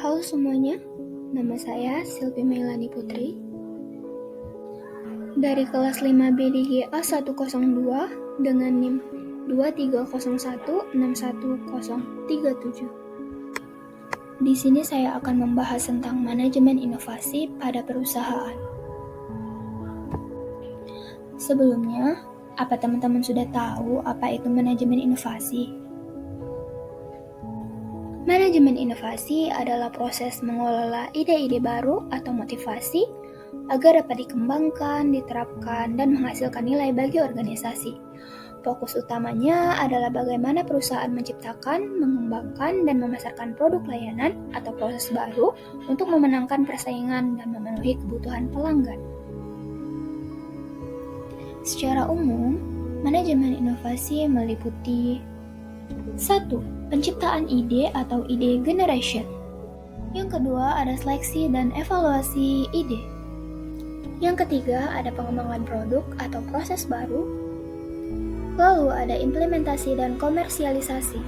Halo semuanya, nama saya Silvi Melani Putri dari kelas 5B di GA 102 dengan NIM 2301611037. Di sini saya akan membahas tentang manajemen inovasi pada perusahaan. Sebelumnya, apa teman-teman sudah tahu apa itu manajemen inovasi? Manajemen inovasi adalah proses mengelola ide-ide baru atau motivasi agar dapat dikembangkan, diterapkan, dan menghasilkan nilai bagi organisasi. Fokus utamanya adalah bagaimana perusahaan menciptakan, mengembangkan, dan memasarkan produk layanan atau proses baru untuk memenangkan persaingan dan memenuhi kebutuhan pelanggan. Secara umum, manajemen inovasi meliputi 1. Penciptaan ide atau ide generation. Yang kedua ada seleksi dan evaluasi ide. Yang ketiga ada pengembangan produk atau proses baru. Lalu ada implementasi dan komersialisasi.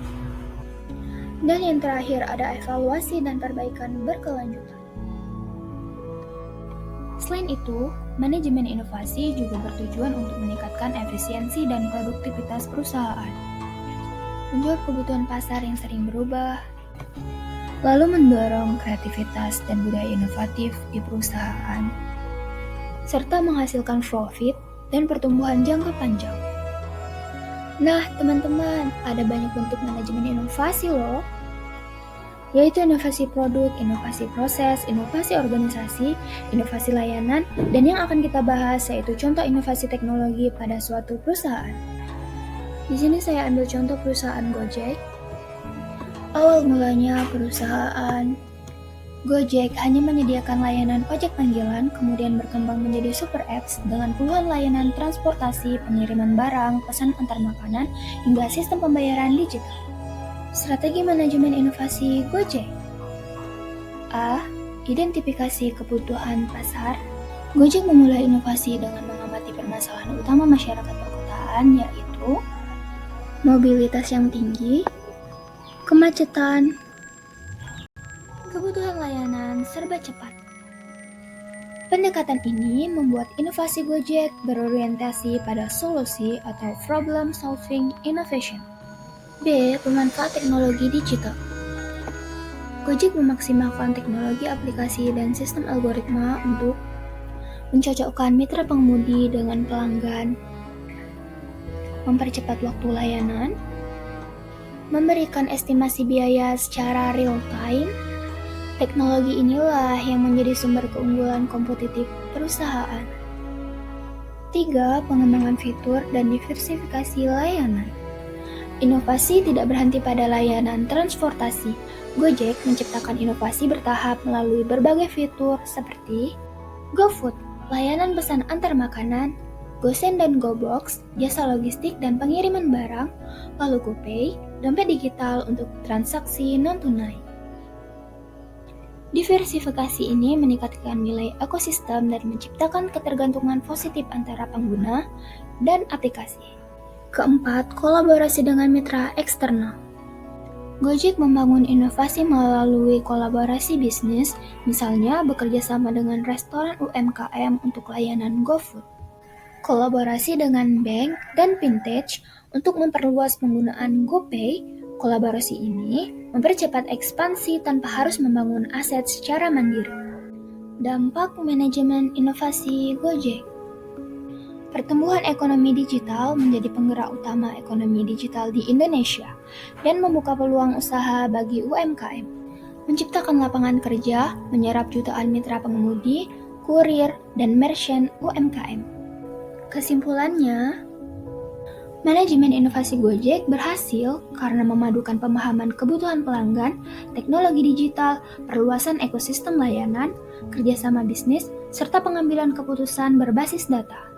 Dan yang terakhir ada evaluasi dan perbaikan berkelanjutan. Selain itu, manajemen inovasi juga bertujuan untuk meningkatkan efisiensi dan produktivitas perusahaan, menjawab kebutuhan pasar yang sering berubah, lalu mendorong kreativitas dan budaya inovatif di perusahaan, serta menghasilkan profit dan pertumbuhan jangka panjang. Nah, teman-teman, ada banyak bentuk manajemen inovasi loh, yaitu inovasi produk, inovasi proses, inovasi organisasi, inovasi layanan, dan yang akan kita bahas yaitu contoh inovasi teknologi pada suatu perusahaan. Di sini saya ambil contoh perusahaan Gojek. Awal mulanya perusahaan Gojek hanya menyediakan layanan ojek panggilan, kemudian berkembang menjadi super apps dengan puluhan layanan transportasi, pengiriman barang, pesan antar makanan, hingga sistem pembayaran digital. Strategi manajemen inovasi Gojek. A. Identifikasi kebutuhan pasar. Gojek memulai inovasi dengan mengamati permasalahan utama masyarakat perkotaan, yaitu mobilitas yang tinggi, kemacetan, kebutuhan layanan serba cepat. Pendekatan ini membuat inovasi Gojek berorientasi pada solusi atau problem solving innovation. B. Pemanfaat teknologi digital. Gojek memaksimalkan teknologi aplikasi dan sistem algoritma untuk mencocokkan mitra pengemudi dengan pelanggan, mempercepat waktu layanan, memberikan estimasi biaya secara real time. Teknologi inilah yang menjadi sumber keunggulan kompetitif perusahaan. 3. Pengembangan fitur dan diversifikasi layanan. Inovasi tidak berhenti pada layanan transportasi. Gojek menciptakan inovasi bertahap melalui berbagai fitur seperti GoFood, layanan pesan antar makanan, GoSend dan GoBox, jasa logistik dan pengiriman barang, lalu GoPay, dompet digital untuk transaksi non-tunai. Diversifikasi ini meningkatkan nilai ekosistem dan menciptakan ketergantungan positif antara pengguna dan aplikasi. Keempat, kolaborasi dengan mitra eksternal. Gojek membangun inovasi melalui kolaborasi bisnis, misalnya bekerja sama dengan restoran UMKM untuk layanan GoFood. Kolaborasi dengan bank dan fintech untuk memperluas penggunaan GoPay. Kolaborasi ini mempercepat ekspansi tanpa harus membangun aset secara mandiri. Dampak manajemen inovasi Gojek. Pertumbuhan ekonomi digital menjadi penggerak utama ekonomi digital di Indonesia dan membuka peluang usaha bagi UMKM, menciptakan lapangan kerja, menyerap jutaan mitra pengemudi, kurir, dan merchant UMKM. Kesimpulannya, manajemen inovasi Gojek berhasil karena memadukan pemahaman kebutuhan pelanggan, teknologi digital, perluasan ekosistem layanan, kerjasama bisnis, serta pengambilan keputusan berbasis data.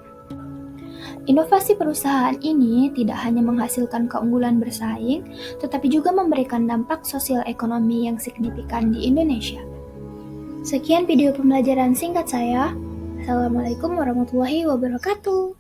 Inovasi perusahaan ini tidak hanya menghasilkan keunggulan bersaing, tetapi juga memberikan dampak sosial ekonomi yang signifikan di Indonesia. Sekian video pembelajaran singkat saya. Assalamualaikum warahmatullahi wabarakatuh.